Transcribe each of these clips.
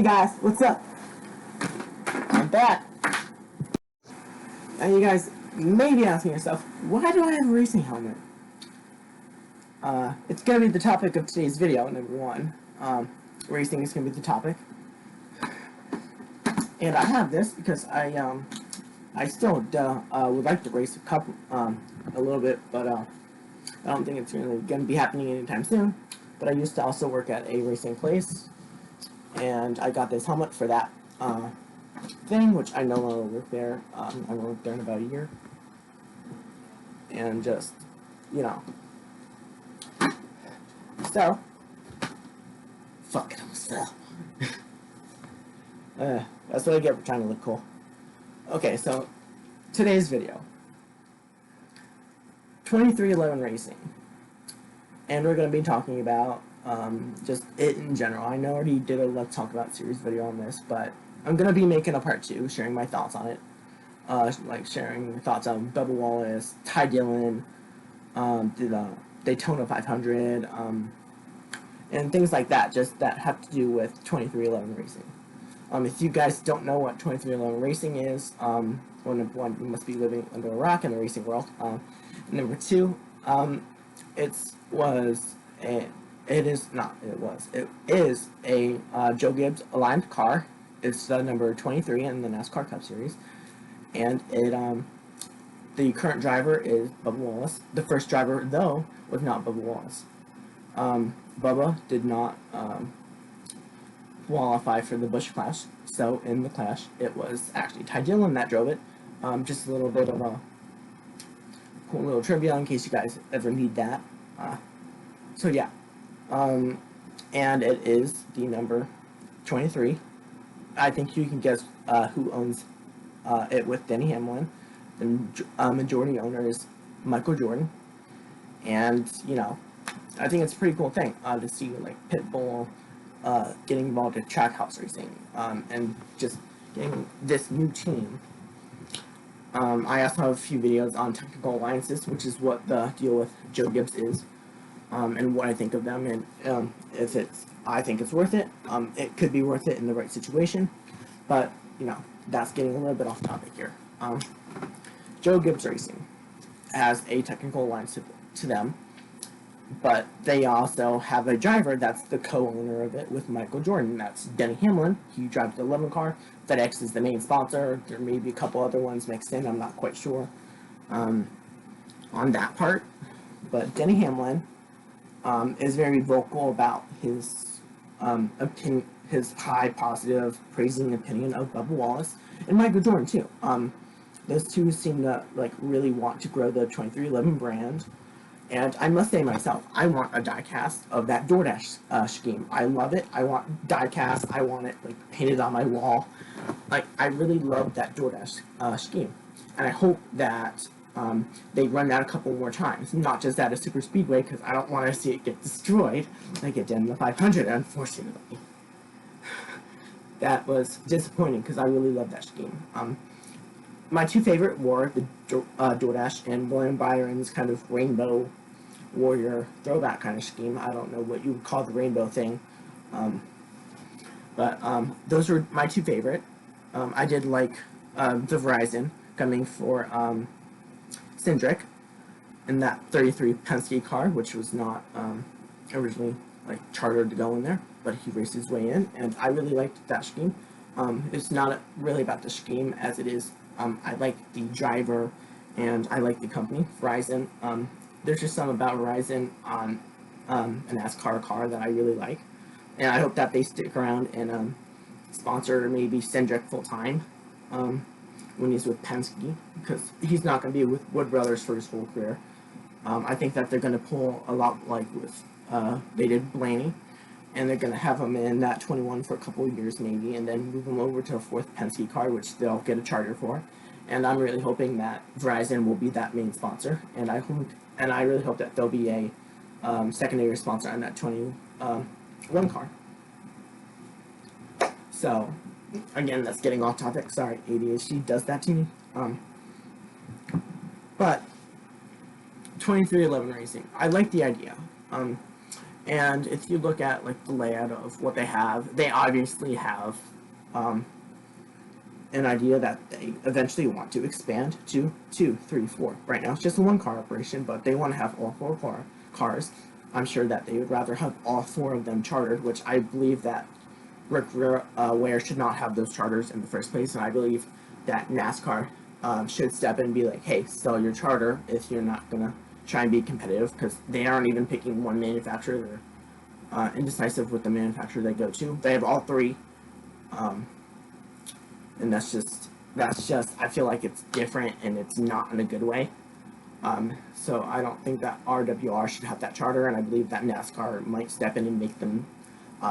guys, what's up? I'm back. Now you guys may be asking yourself, why do I have a racing helmet? It's going to be the topic of today's video, number one. Racing is going to be the topic. And I have this because I still would like to race a little bit, but I don't think it's really going to be happening anytime soon. But I used to also work at a racing place, and I got this helmet for that thing, which I no longer work there. I worked there in about a year, and just, you know, so, fuck it, almost fell. That's what I get for trying to look cool. Okay, so, today's video, 2311 Racing, and we're going to be talking about just it in general. I know I already did a Let's Talk About Series video on this, but I'm going to be making a part 2, sharing my thoughts on it, like sharing thoughts on Bubba Wallace, Ty Dillon, the Daytona 500, and things like that, just that have to do with 2311 Racing. If you guys don't know what 2311 Racing is, one, you must be living under a rock in the racing world. Number two, it is a Joe Gibbs aligned car. It's number 23 in the NASCAR Cup Series, and the current driver is Bubba Wallace. The first driver, though, was not Bubba Wallace. Bubba did not qualify for the Busch Clash, so in the Clash, it was actually Ty Dillon that drove it. Just a little bit of a cool little trivia in case you guys ever need that. So yeah, and it is the number 23. I think you can guess who owns it with Denny Hamlin. The majority owner is Michael Jordan, and you know, I think it's a pretty cool thing to see like Pitbull getting involved in trackhouse racing, and just getting this new team. I also have a few videos on technical alliances, which is what the deal with Joe Gibbs is, and what I think of them, and if I think it's worth it. It could be worth it in the right situation, but you know, that's getting a little bit off topic here. Joe Gibbs Racing has a technical alliance to them, but they also have a driver that's the co-owner of it with Michael Jordan. That's Denny Hamlin. He drives the 11 car. FedEx is the main sponsor. There may be a couple other ones mixed in. I'm not quite sure on that part. But Denny Hamlin is very vocal about his opinion, his high positive praising opinion of Bubba Wallace and Michael Jordan too. Those two seem to like really want to grow the 2311 brand. And I must say myself, I want a diecast of that DoorDash scheme. I love it. I want diecast. I want it like painted on my wall. Like, I really love that DoorDash scheme, and I hope that they run that a couple more times, not just at a super speedway, because I don't want to see it get destroyed like it did in the 500. Unfortunately, that was disappointing because I really love that scheme. My two favorite were the DoorDash and William Byron's kind of Rainbow Warrior throwback kind of scheme. I don't know what you would call the rainbow thing. But those were my two favorite. I did like the Verizon coming for Cindric in that 33 Penske car, which was not originally like chartered to go in there, but he raced his way in, and I really liked that scheme. It's not really about the scheme as it is. I like the driver, and I like the company, Verizon. There's just something about Verizon on a NASCAR car that I really like, and I hope that they stick around and sponsor maybe Cindric full-time when he's with Penske, because he's not going to be with Wood Brothers for his whole career. I think that they're going to pull a lot like with they did Blaney, and they're going to have him in that 21 for a couple of years maybe, and then move him over to a fourth Penske car, which they'll get a charter for. And I'm really hoping that Verizon will be that main sponsor, and I really hope that there'll be a secondary sponsor on that 21 car. So, again, that's getting off topic. Sorry, ADHD does that to me. But 2311 Racing, I like the idea. And if you look at like the layout of what they have, they obviously have an idea that they eventually want to expand to 2, 3, 4. Right now it's just a 1-car operation, but they want to have all 4 cars. I'm sure that they would rather have all 4 of them chartered, which I believe that RWR should not have those charters in the first place, and I believe that NASCAR should step in and be like, hey, sell your charter if you're not going to try and be competitive, because they aren't even picking one manufacturer. They're indecisive with the manufacturer they go to. They have all 3, and that's just I feel like it's different and it's not in a good way. So I don't think that RWR should have that charter, and I believe that NASCAR might step in and make them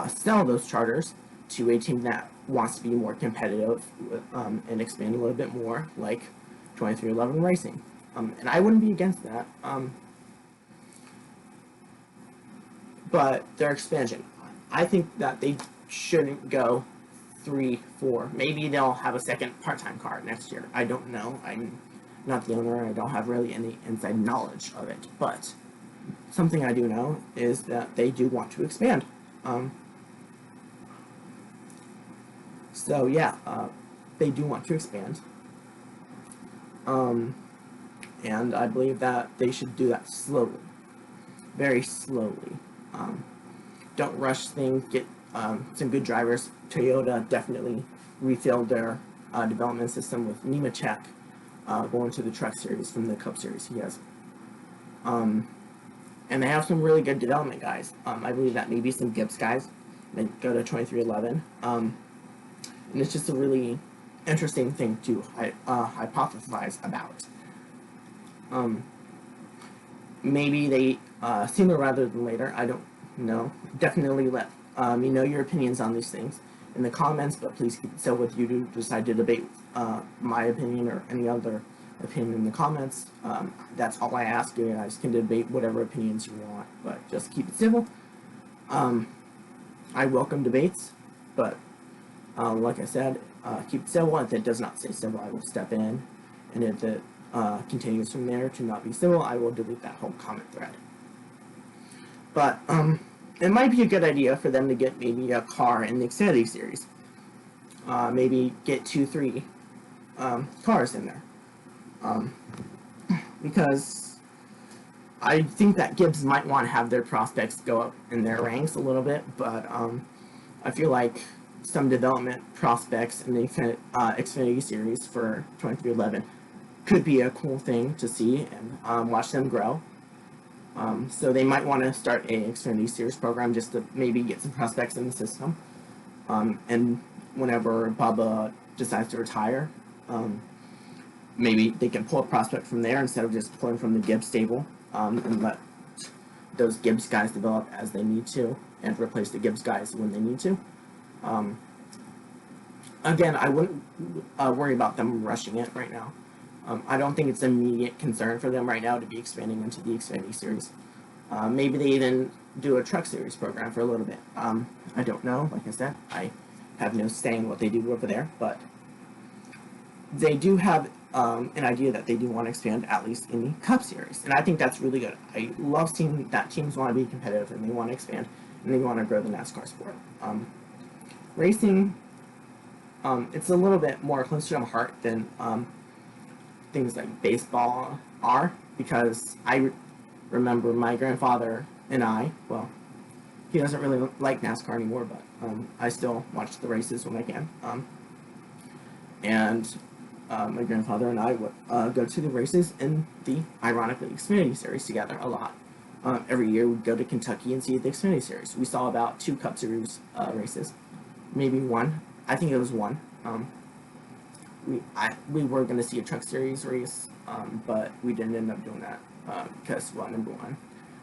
sell those charters to a team that wants to be more competitive and expand a little bit more, like 2311 Racing. And I wouldn't be against that. But their expansion, I think that they shouldn't go 3, 4. Maybe they'll have a second part-time car next year. I don't know. I'm not the owner. I don't have really any inside knowledge of it. But something I do know is that they do want to expand. So yeah, they do want to expand. And I believe that they should do that slowly. Very slowly. Don't rush things. Get some good drivers. Toyota definitely refilled their development system with Nemechek going to the Truck Series from the Cup Series he has. And they have some really good development guys. I believe that maybe some Gibbs guys. They go to 2311. And it's just a really interesting thing to hypothesize about. Maybe they sooner rather than later. I don't know. Definitely let me know your opinions on these things in the comments, but please keep it so with you to decide to debate my opinion or any other opinion in the comments. That's all I ask. You guys can debate whatever opinions you want, but just keep it civil. I welcome debates, but like I said, keep it civil. If it does not say civil, I will step in, and if it continues from there to not be civil, I will delete that whole comment thread. But it might be a good idea for them to get maybe a car in the Xfinity Series. Maybe get 2, 3 cars in there. Because I think that Gibbs might want to have their prospects go up in their ranks a little bit, but I feel like some development prospects in the Xfinity Series for 2311 could be a cool thing to see and watch them grow. So they might want to start a Xfinity Series program just to maybe get some prospects in the system. And whenever Bubba decides to retire, maybe they can pull a prospect from there instead of just pulling from the Gibbs stable, and let those Gibbs guys develop as they need to and replace the Gibbs guys when they need to. Again, I wouldn't worry about them rushing it right now. I don't think it's an immediate concern for them right now to be expanding into the Xfinity Series. Maybe they even do a Truck Series program for a little bit. I don't know. Like I said, I have no say in what they do over there, but they do have an idea that they do want to expand at least in the Cup Series, and I think that's really good. I love seeing that teams want to be competitive and they want to expand and they want to grow the NASCAR sport. Racing, it's a little bit more close to my heart than things like baseball are, because I remember my grandfather and I, well, he doesn't really like NASCAR anymore, but I still watch the races when I can. And my grandfather and I would go to the races in the, ironically, Xfinity Series together a lot. Every year we'd go to Kentucky and see the Xfinity Series. We saw about 2 Cup Series races, maybe 1. I think it was 1. We were going to see a Truck Series race, but we didn't end up doing that because, well, number 1,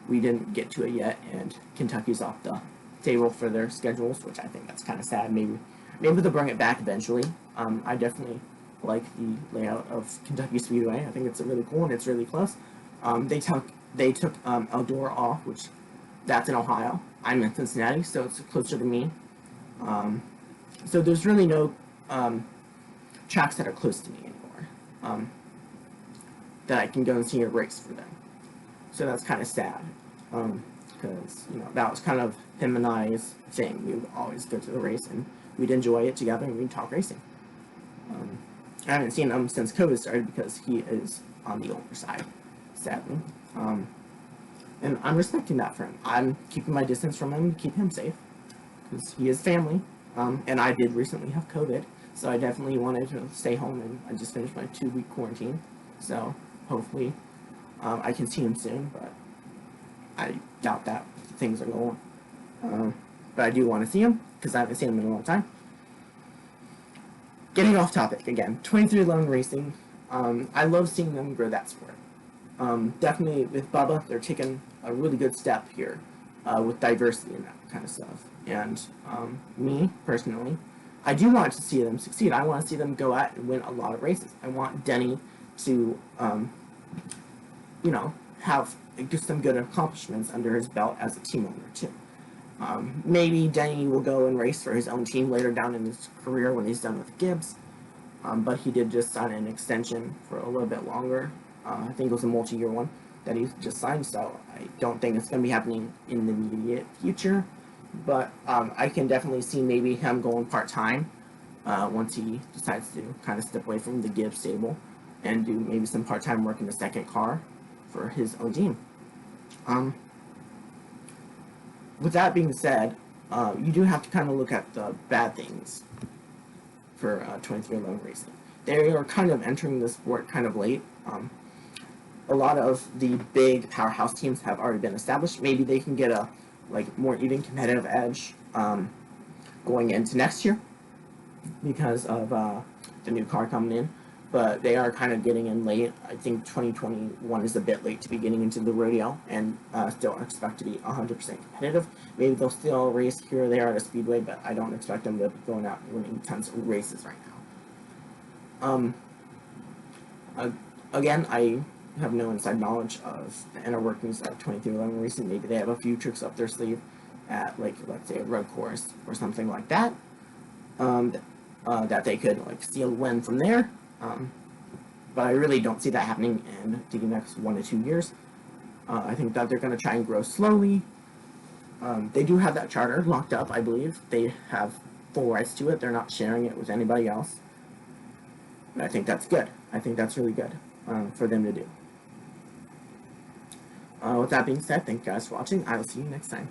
we didn't get to it yet, and Kentucky's off the table for their schedules, which I think that's kind of sad. Maybe they'll bring it back eventually. I definitely like the layout of Kentucky Speedway. I think it's really cool and it's really close. They took Eldora off, which that's in Ohio. I'm in Cincinnati, so it's closer to me. So there's really no tracks that are close to me anymore that I can go and see a race for them. So that's kind of sad. because that was kind of him and I's thing. We would always go to the race and we'd enjoy it together and we'd talk racing. I haven't seen him since COVID started because he is on the older side, sadly. And I'm respecting that for him. I'm keeping my distance from him to keep him safe because he is family. And I did recently have COVID, so I definitely wanted to stay home, and I just finished my 2-week quarantine. So hopefully I can see him soon, but I doubt that things are going. But I do want to see him because I haven't seen him in a long time. Getting off topic again, 2311 Racing. I love seeing them grow that sport. Definitely with Bubba, they're taking a really good step here with diversity and that kind of stuff. And me, personally, I do want to see them succeed. I want to see them go out and win a lot of races. I want Denny to, have some good accomplishments under his belt as a team owner, too. Maybe Denny will go and race for his own team later down in his career when he's done with Gibbs. But he did just sign an extension for a little bit longer. I think it was a multi-year one that he just signed, so I don't think it's going to be happening in the immediate future. But I can definitely see maybe him going part-time once he decides to kind of step away from the Gibbs stable and do maybe some part-time work in the second car for his own team. With that being said, you do have to kind of look at the bad things for 2311 Racing. They are kind of entering the sport kind of late. A lot of the big powerhouse teams have already been established. Maybe they can get a more even competitive edge going into next year because of the new car coming in. But they are kind of getting in late. I think 2021 is a bit late to be getting into the rodeo and still expect to be 100% competitive. Maybe they'll still race here or there at a speedway, but I don't expect them to be going out and winning tons of races right now. Again, I have no inside knowledge of the inner workings of 2311 Racing. Maybe they have a few tricks up their sleeve at, let's say, a road course or something like that, that they could, steal a win from there. But I really don't see that happening in the next 1 to 2 years. I think that they're going to try and grow slowly. They do have that charter locked up, I believe. They have full rights to it. They're not sharing it with anybody else. And I think that's good. I think that's really good for them to do. With that being said, thank you guys for watching. I will see you next time.